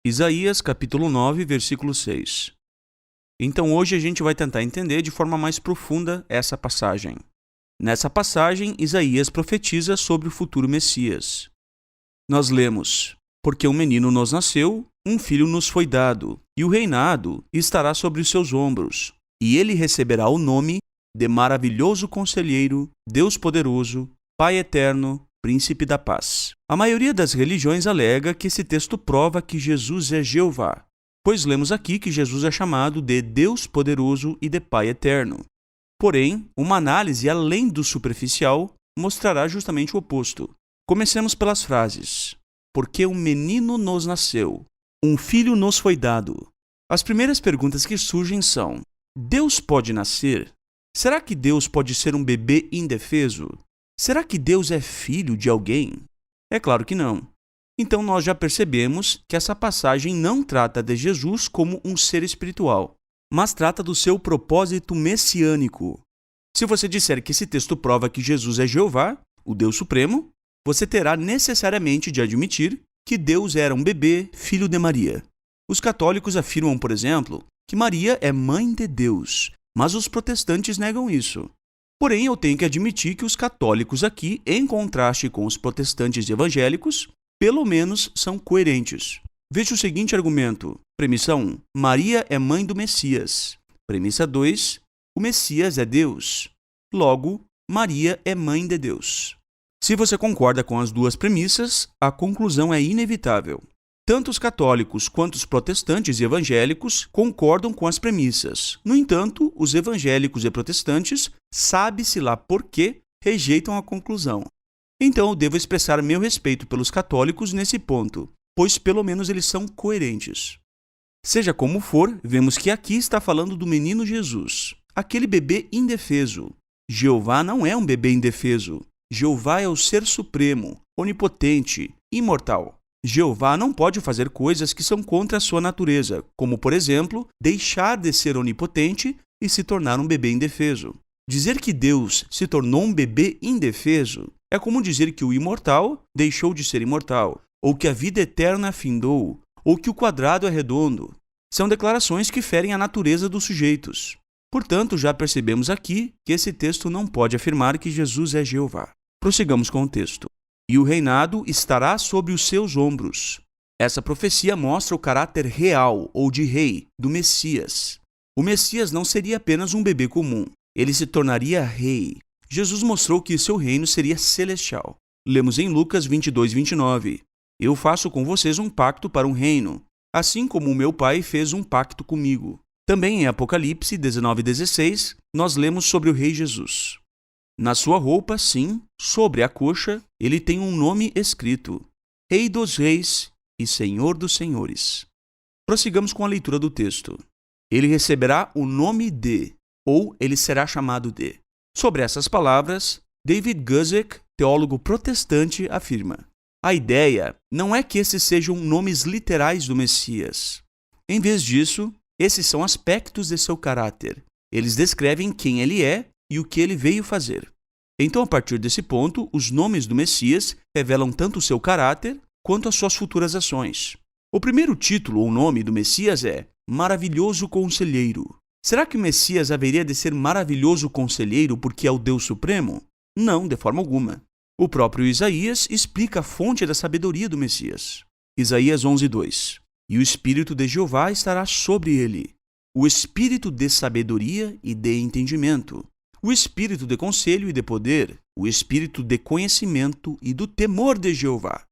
Isaías, capítulo 9, versículo 6. Então hoje a gente vai tentar entender de forma mais profunda essa passagem. Nessa passagem, Isaías profetiza sobre o futuro Messias. Nós lemos: porque um menino nos nasceu, um filho nos foi dado, e o reinado estará sobre os seus ombros, e ele receberá o nome de Maravilhoso Conselheiro, Deus Poderoso, Pai Eterno, Príncipe da Paz. A maioria das religiões alega que esse texto prova que Jesus é Jeová, pois lemos aqui que Jesus é chamado de Deus Poderoso e de Pai Eterno. Porém, uma análise além do superficial mostrará justamente o oposto. Comecemos pelas frases: porque um menino nos nasceu, um filho nos foi dado. As primeiras perguntas que surgem são: Deus pode nascer? Será que Deus pode ser um bebê indefeso? Será que Deus é filho de alguém? É claro que não. Então nós já percebemos que essa passagem não trata de Jesus como um ser espiritual, mas trata do seu propósito messiânico. Se você disser que esse texto prova que Jesus é Jeová, o Deus Supremo, você terá necessariamente de admitir que Deus era um bebê, filho de Maria. Os católicos afirmam, por exemplo, que Maria é mãe de Deus, mas os protestantes negam isso. Porém, eu tenho que admitir que os católicos aqui, em contraste com os protestantes evangélicos, pelo menos são coerentes. Veja o seguinte argumento. Premissa 1. Maria é mãe do Messias. Premissa 2. O Messias é Deus. Logo, Maria é mãe de Deus. Se você concorda com as duas premissas, a conclusão é inevitável. Tanto os católicos quanto os protestantes e evangélicos concordam com as premissas. No entanto, os evangélicos e protestantes, sabe-se lá por quê, rejeitam a conclusão. Então, eu devo expressar meu respeito pelos católicos nesse ponto, pois pelo menos eles são coerentes. Seja como for, vemos que aqui está falando do menino Jesus, aquele bebê indefeso. Jeová não é um bebê indefeso. Jeová é o Ser Supremo, onipotente, imortal. Jeová não pode fazer coisas que são contra a sua natureza, como, por exemplo, deixar de ser onipotente e se tornar um bebê indefeso. Dizer que Deus se tornou um bebê indefeso é como dizer que o imortal deixou de ser imortal, ou que a vida eterna findou, ou que o quadrado é redondo. São declarações que ferem a natureza dos sujeitos. Portanto, já percebemos aqui que esse texto não pode afirmar que Jesus é Jeová. Prossigamos com o texto. E o reinado estará sobre os seus ombros. Essa profecia mostra o caráter real, ou de rei, do Messias. O Messias não seria apenas um bebê comum. Ele se tornaria rei. Jesus mostrou que seu reino seria celestial. Lemos em Lucas 22, 29. Eu faço com vocês um pacto para um reino, assim como o meu Pai fez um pacto comigo. Também em Apocalipse 19, 16, nós lemos sobre o rei Jesus. Na sua roupa, sim, sobre a coxa, ele tem um nome escrito: Rei dos Reis e Senhor dos Senhores. Prossigamos com a leitura do texto. Ele receberá o nome de, ou ele será chamado de. Sobre essas palavras, David Guzik, teólogo protestante, afirma: a ideia não é que esses sejam nomes literais do Messias. Em vez disso, esses são aspectos de seu caráter. Eles descrevem quem ele é e o que ele veio fazer. Então, a partir desse ponto, os nomes do Messias revelam tanto o seu caráter quanto as suas futuras ações. O primeiro título ou nome do Messias é Maravilhoso Conselheiro. Será que o Messias haveria de ser maravilhoso conselheiro porque é o Deus Supremo? Não, de forma alguma. O próprio Isaías explica a fonte da sabedoria do Messias. Isaías 11:2. E o Espírito de Jeová estará sobre ele, o Espírito de sabedoria e de entendimento, o Espírito de conselho e de poder, o Espírito de conhecimento e do temor de Jeová.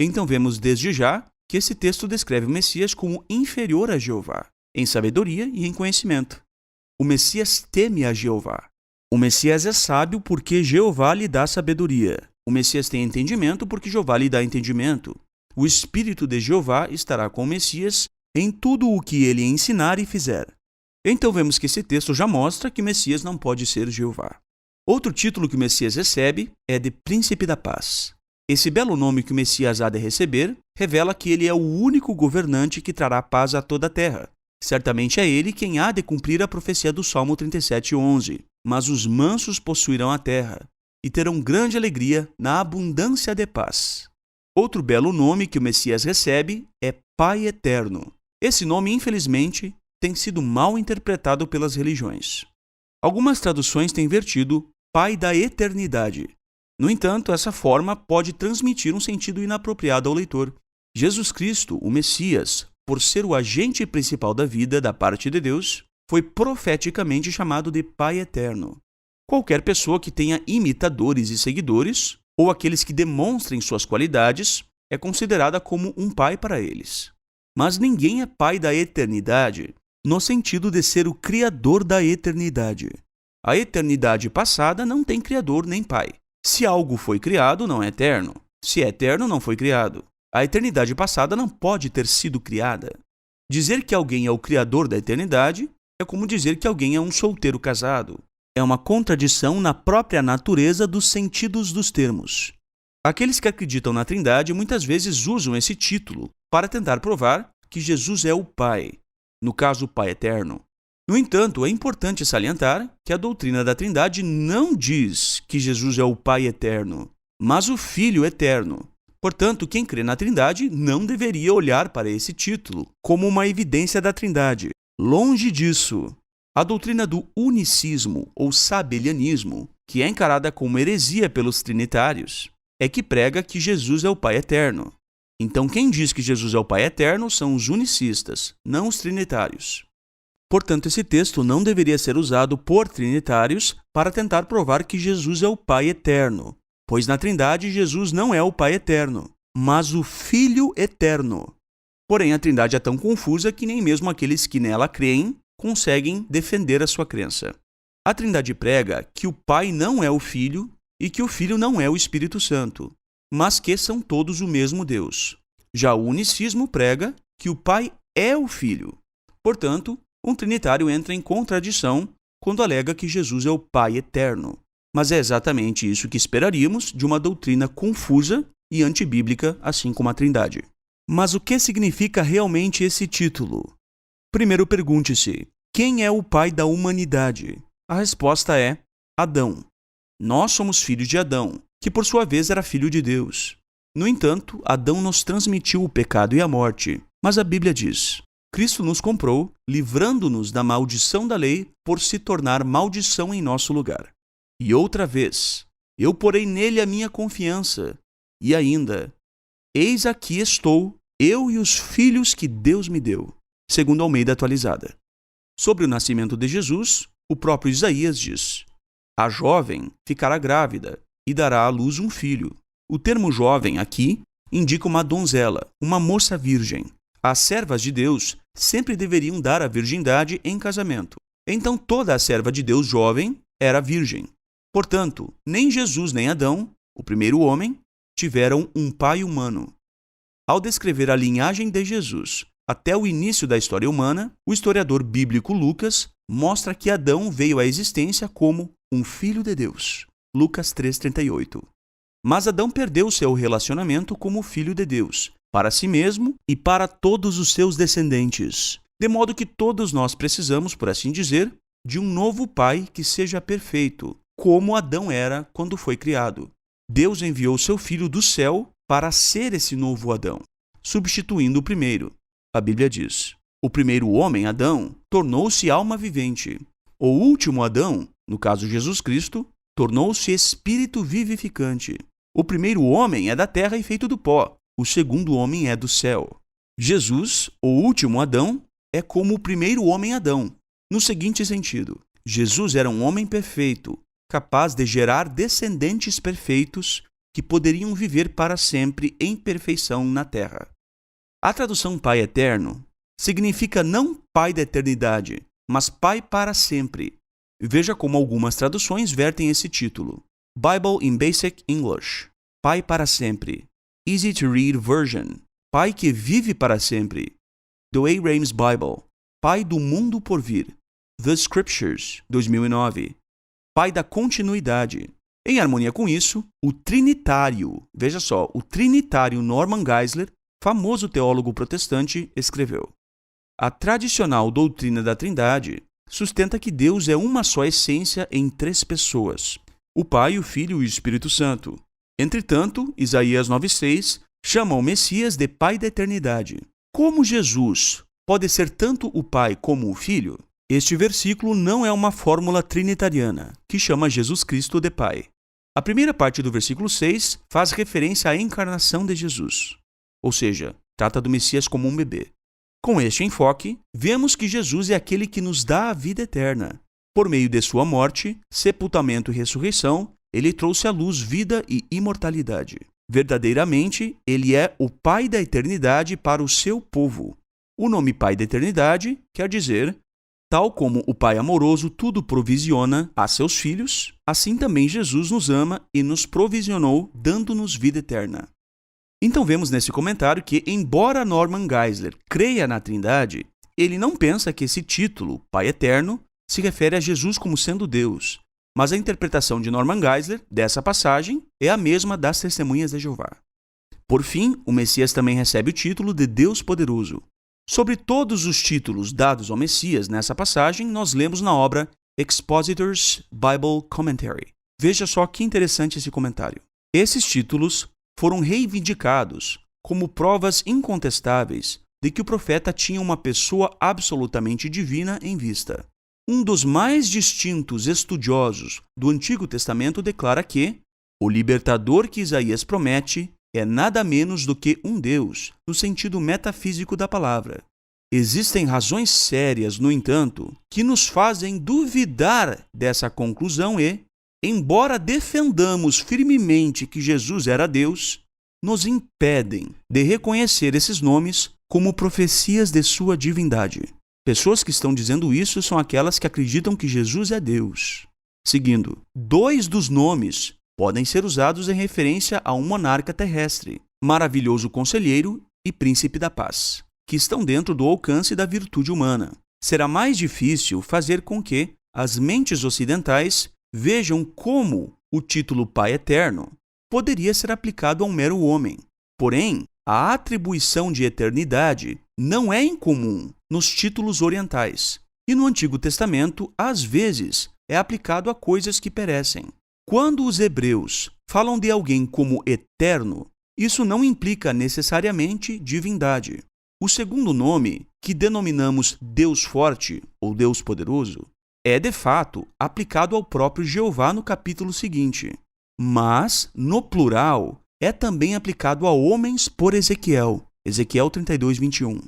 Então vemos desde já que esse texto descreve o Messias como inferior a Jeová, em sabedoria e em conhecimento. O Messias teme a Jeová. O Messias é sábio porque Jeová lhe dá sabedoria. O Messias tem entendimento porque Jeová lhe dá entendimento. O Espírito de Jeová estará com o Messias em tudo o que ele ensinar e fizer. Então vemos que esse texto já mostra que o Messias não pode ser Jeová. Outro título que o Messias recebe é de Príncipe da Paz. Esse belo nome que o Messias há de receber revela que ele é o único governante que trará paz a toda a terra. Certamente é ele quem há de cumprir a profecia do Salmo 37:11. Mas os mansos possuirão a terra e terão grande alegria na abundância de paz. Outro belo nome que o Messias recebe é Pai Eterno. Esse nome, infelizmente, tem sido mal interpretado pelas religiões. Algumas traduções têm vertido Pai da Eternidade. No entanto, essa forma pode transmitir um sentido inapropriado ao leitor. Jesus Cristo, o Messias, por ser o agente principal da vida da parte de Deus, foi profeticamente chamado de Pai Eterno. Qualquer pessoa que tenha imitadores e seguidores, ou aqueles que demonstrem suas qualidades, é considerada como um pai para eles. Mas ninguém é pai da eternidade, no sentido de ser o criador da eternidade. A eternidade passada não tem criador nem pai. Se algo foi criado, não é eterno. Se é eterno, não foi criado. A eternidade passada não pode ter sido criada. Dizer que alguém é o criador da eternidade é como dizer que alguém é um solteiro casado. É uma contradição na própria natureza dos sentidos dos termos. Aqueles que acreditam na Trindade muitas vezes usam esse título para tentar provar que Jesus é o Pai, no caso o Pai Eterno. No entanto, é importante salientar que a doutrina da Trindade não diz que Jesus é o Pai Eterno, mas o Filho Eterno. Portanto, quem crê na Trindade não deveria olhar para esse título como uma evidência da Trindade. Longe disso. A doutrina do unicismo ou sabelianismo, que é encarada como heresia pelos trinitários, é que prega que Jesus é o Pai Eterno. Então, quem diz que Jesus é o Pai Eterno são os unicistas, não os trinitários. Portanto, esse texto não deveria ser usado por trinitários para tentar provar que Jesus é o Pai Eterno, pois na Trindade Jesus não é o Pai Eterno, mas o Filho Eterno. Porém, a Trindade é tão confusa que nem mesmo aqueles que nela creem conseguem defender a sua crença. A Trindade prega que o Pai não é o Filho e que o Filho não é o Espírito Santo, mas que são todos o mesmo Deus. Já o unicismo prega que o Pai é o Filho. Portanto, um trinitário entra em contradição quando alega que Jesus é o Pai Eterno. Mas é exatamente isso que esperaríamos de uma doutrina confusa e antibíblica, assim como a Trindade. Mas o que significa realmente esse título? Primeiro pergunte-se, quem é o pai da humanidade? A resposta é Adão. Nós somos filhos de Adão, que por sua vez era filho de Deus. No entanto, Adão nos transmitiu o pecado e a morte. Mas a Bíblia diz, Cristo nos comprou, livrando-nos da maldição da lei por se tornar maldição em nosso lugar. E outra vez, eu porei nele a minha confiança. E ainda, eis aqui estou, eu e os filhos que Deus me deu. Segundo Almeida Atualizada. Sobre o nascimento de Jesus, o próprio Isaías diz, a jovem ficará grávida e dará à luz um filho. O termo jovem aqui indica uma donzela, uma moça virgem. As servas de Deus sempre deveriam dar a virgindade em casamento. Então toda a serva de Deus jovem era virgem. Portanto, nem Jesus nem Adão, o primeiro homem, tiveram um pai humano. Ao descrever a linhagem de Jesus até o início da história humana, o historiador bíblico Lucas mostra que Adão veio à existência como um filho de Deus. Lucas 3,38. Mas Adão perdeu seu relacionamento como filho de Deus, para si mesmo e para todos os seus descendentes. De modo que todos nós precisamos, por assim dizer, de um novo pai que seja perfeito, como Adão era quando foi criado. Deus enviou seu filho do céu para ser esse novo Adão, substituindo o primeiro. A Bíblia diz, o primeiro homem, Adão, tornou-se alma vivente. O último Adão, no caso Jesus Cristo, tornou-se espírito vivificante. O primeiro homem é da terra e feito do pó. O segundo homem é do céu. Jesus, o último Adão, é como o primeiro homem Adão. No seguinte sentido, Jesus era um homem perfeito, capaz de gerar descendentes perfeitos que poderiam viver para sempre em perfeição na terra. A tradução Pai Eterno significa não Pai da eternidade, mas Pai para sempre. Veja como algumas traduções vertem esse título. Bible in Basic English. Pai para sempre. Easy to Read Version. Pai que vive para sempre. The A-Rames Bible. Pai do mundo por vir. The Scriptures, 2009. Pai da continuidade. Em harmonia com isso, o Trinitário, veja só, o Trinitário Norman Geisler, famoso teólogo protestante, escreveu: a tradicional doutrina da Trindade sustenta que Deus é uma só essência em três pessoas, o Pai, o Filho e o Espírito Santo. Entretanto, Isaías 9,6 chama o Messias de Pai da eternidade. Como Jesus pode ser tanto o Pai como o Filho, este versículo não é uma fórmula trinitariana, que chama Jesus Cristo de Pai. A primeira parte do versículo 6 faz referência à encarnação de Jesus, ou seja, trata do Messias como um bebê. Com este enfoque, vemos que Jesus é aquele que nos dá a vida eterna. Por meio de sua morte, sepultamento e ressurreição, ele trouxe à luz vida e imortalidade. Verdadeiramente, ele é o Pai da eternidade para o seu povo. O nome Pai da eternidade quer dizer, tal como o Pai amoroso tudo provisiona a seus filhos, assim também Jesus nos ama e nos provisionou, dando-nos vida eterna. Então vemos nesse comentário que, embora Norman Geisler creia na Trindade, ele não pensa que esse título, Pai Eterno, se refere a Jesus como sendo Deus, mas a interpretação de Norman Geisler dessa passagem é a mesma das Testemunhas de Jeová. Por fim, o Messias também recebe o título de Deus Poderoso. Sobre todos os títulos dados ao Messias nessa passagem, nós lemos na obra Expositor's Bible Commentary. Veja só que interessante esse comentário. Esses títulos foram reivindicados como provas incontestáveis de que o profeta tinha uma pessoa absolutamente divina em vista. Um dos mais distintos estudiosos do Antigo Testamento declara que o libertador que Isaías promete é nada menos do que um Deus, no sentido metafísico da palavra. Existem razões sérias, no entanto, que nos fazem duvidar dessa conclusão e, embora defendamos firmemente que Jesus era Deus, nos impedem de reconhecer esses nomes como profecias de sua divindade. Pessoas que estão dizendo isso são aquelas que acreditam que Jesus é Deus. Seguindo, 2 dos nomes podem ser usados em referência a um monarca terrestre, maravilhoso conselheiro e príncipe da paz, que estão dentro do alcance da virtude humana. Será mais difícil fazer com que as mentes ocidentais vejam como o título Pai Eterno poderia ser aplicado a um mero homem. Porém, a atribuição de eternidade não é incomum nos títulos orientais, e no Antigo Testamento, às vezes, é aplicado a coisas que perecem. Quando os hebreus falam de alguém como eterno, isso não implica necessariamente divindade. O segundo nome, que denominamos Deus Forte ou Deus Poderoso, é de fato aplicado ao próprio Jeová no capítulo seguinte, mas, no plural, é também aplicado a homens por Ezequiel, Ezequiel 32, 21.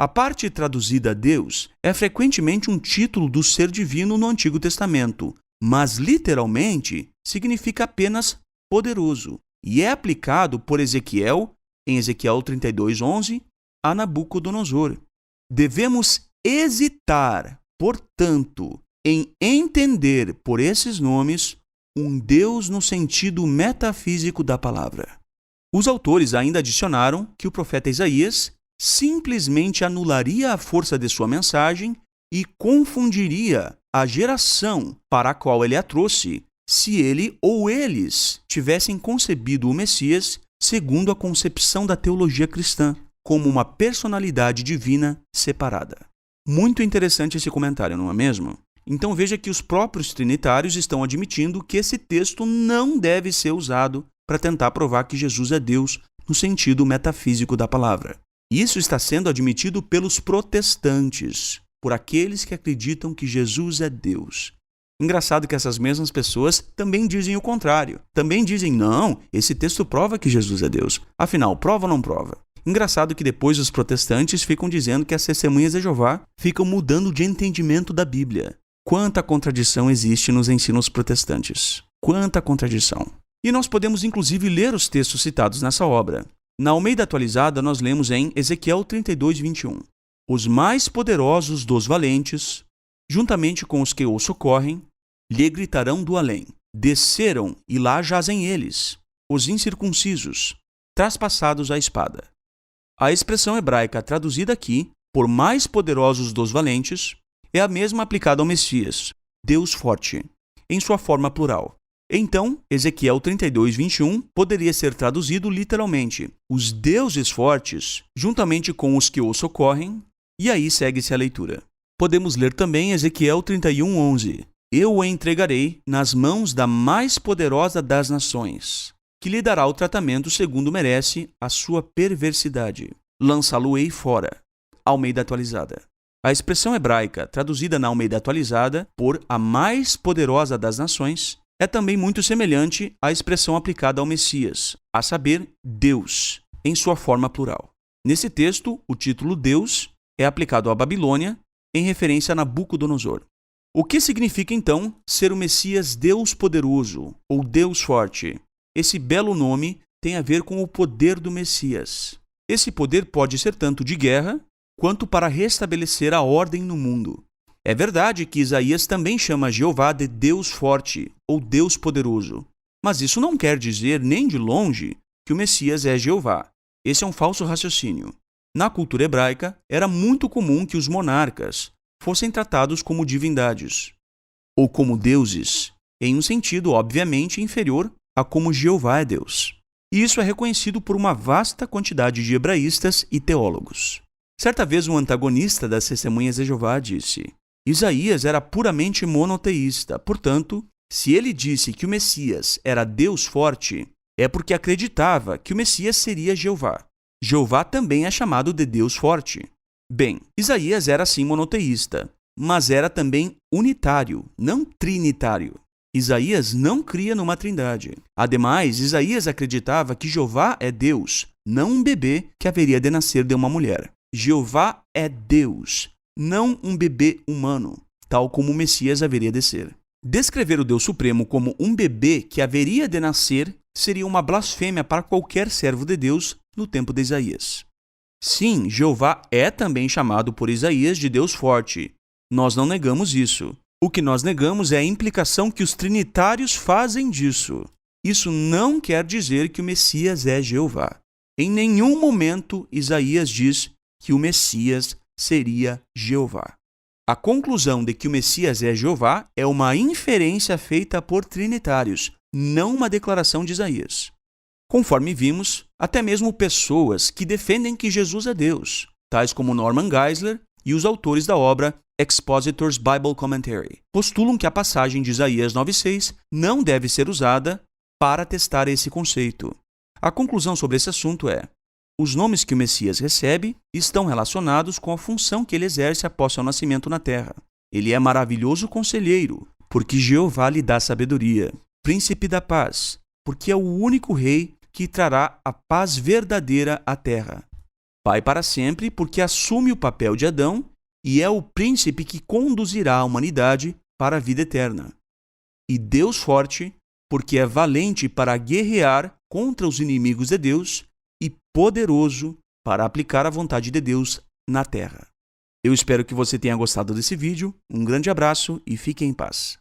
A parte traduzida Deus é frequentemente um título do ser divino no Antigo Testamento, mas literalmente significa apenas poderoso, e é aplicado por Ezequiel, em Ezequiel 32, 11, a Nabucodonosor. Devemos hesitar, portanto, em entender por esses nomes um Deus no sentido metafísico da palavra. Os autores ainda adicionaram que o profeta Isaías simplesmente anularia a força de sua mensagem e confundiria a geração para a qual ele a trouxe, se ele ou eles tivessem concebido o Messias segundo a concepção da teologia cristã, como uma personalidade divina separada. Muito interessante esse comentário, não é mesmo? Então veja que os próprios trinitários estão admitindo que esse texto não deve ser usado para tentar provar que Jesus é Deus no sentido metafísico da palavra. Isso está sendo admitido pelos protestantes, por aqueles que acreditam que Jesus é Deus. Engraçado que essas mesmas pessoas também dizem o contrário. Também dizem, não, esse texto prova que Jesus é Deus. Afinal, prova ou não prova? Engraçado que depois os protestantes ficam dizendo que as Testemunhas de Jeová ficam mudando de entendimento da Bíblia. Quanta contradição existe nos ensinos protestantes. Quanta contradição. E nós podemos inclusive ler os textos citados nessa obra. Na Almeida Atualizada, nós lemos em Ezequiel 32, 21. Os mais poderosos dos valentes, juntamente com os que o socorrem, lhe gritarão do além. Desceram e lá jazem eles, os incircuncisos, traspassados à espada. A expressão hebraica traduzida aqui, por mais poderosos dos valentes, é a mesma aplicada ao Messias, Deus Forte, em sua forma plural. Então, Ezequiel 32, 21 poderia ser traduzido literalmente, os deuses fortes, juntamente com os que o socorrem, e aí segue-se a leitura. Podemos ler também Ezequiel 31, 11. Eu o entregarei nas mãos da mais poderosa das nações, que lhe dará o tratamento segundo merece a sua perversidade. lançá-lo-ei fora. Almeida Atualizada. A expressão hebraica, traduzida na Almeida Atualizada por a mais poderosa das nações, é também muito semelhante à expressão aplicada ao Messias, a saber, Deus, em sua forma plural. Nesse texto, o título Deus é aplicado à Babilônia, em referência a Nabucodonosor. O que significa, então, ser o Messias Deus poderoso ou Deus forte? Esse belo nome tem a ver com o poder do Messias. Esse poder pode ser tanto de guerra, quanto para restabelecer a ordem no mundo. É verdade que Isaías também chama Jeová de Deus forte ou Deus poderoso, mas isso não quer dizer, nem de longe, que o Messias é Jeová. Esse é um falso raciocínio. Na cultura hebraica, era muito comum que os monarcas fossem tratados como divindades, ou como deuses, em um sentido obviamente inferior a como Jeová é Deus. E isso é reconhecido por uma vasta quantidade de hebraístas e teólogos. Certa vez, um antagonista das Testemunhas de Jeová disse: Isaías era puramente monoteísta, portanto, se ele disse que o Messias era Deus forte, é porque acreditava que o Messias seria Jeová. Jeová também é chamado de Deus forte. Bem, Isaías era sim monoteísta, mas era também unitário, não trinitário. Isaías não cria numa trindade. Ademais, Isaías acreditava que Jeová é Deus, não um bebê que haveria de nascer de uma mulher. Jeová é Deus, não um bebê humano, tal como o Messias haveria de ser. Descrever o Deus Supremo como um bebê que haveria de nascer seria uma blasfêmia para qualquer servo de Deus no tempo de Isaías. Sim, Jeová é também chamado por Isaías de Deus forte. Nós não negamos isso. O que nós negamos é a implicação que os trinitários fazem disso. Isso não quer dizer que o Messias é Jeová. Em nenhum momento Isaías diz que o Messias seria Jeová. A conclusão de que o Messias é Jeová é uma inferência feita por trinitários, não uma declaração de Isaías. Conforme vimos, até mesmo pessoas que defendem que Jesus é Deus, tais como Norman Geisler e os autores da obra Expositor's Bible Commentary, postulam que a passagem de Isaías 9:6 não deve ser usada para testar esse conceito. A conclusão sobre esse assunto é: os nomes que o Messias recebe estão relacionados com a função que ele exerce após seu nascimento na terra. Ele é maravilhoso conselheiro, porque Jeová lhe dá sabedoria. Príncipe da paz, porque é o único rei que trará a paz verdadeira à terra. Pai para sempre, porque assume o papel de Adão e é o príncipe que conduzirá a humanidade para a vida eterna. E Deus forte, porque é valente para guerrear contra os inimigos de Deus e poderoso para aplicar a vontade de Deus na terra. Eu espero que você tenha gostado desse vídeo. Um grande abraço e fique em paz.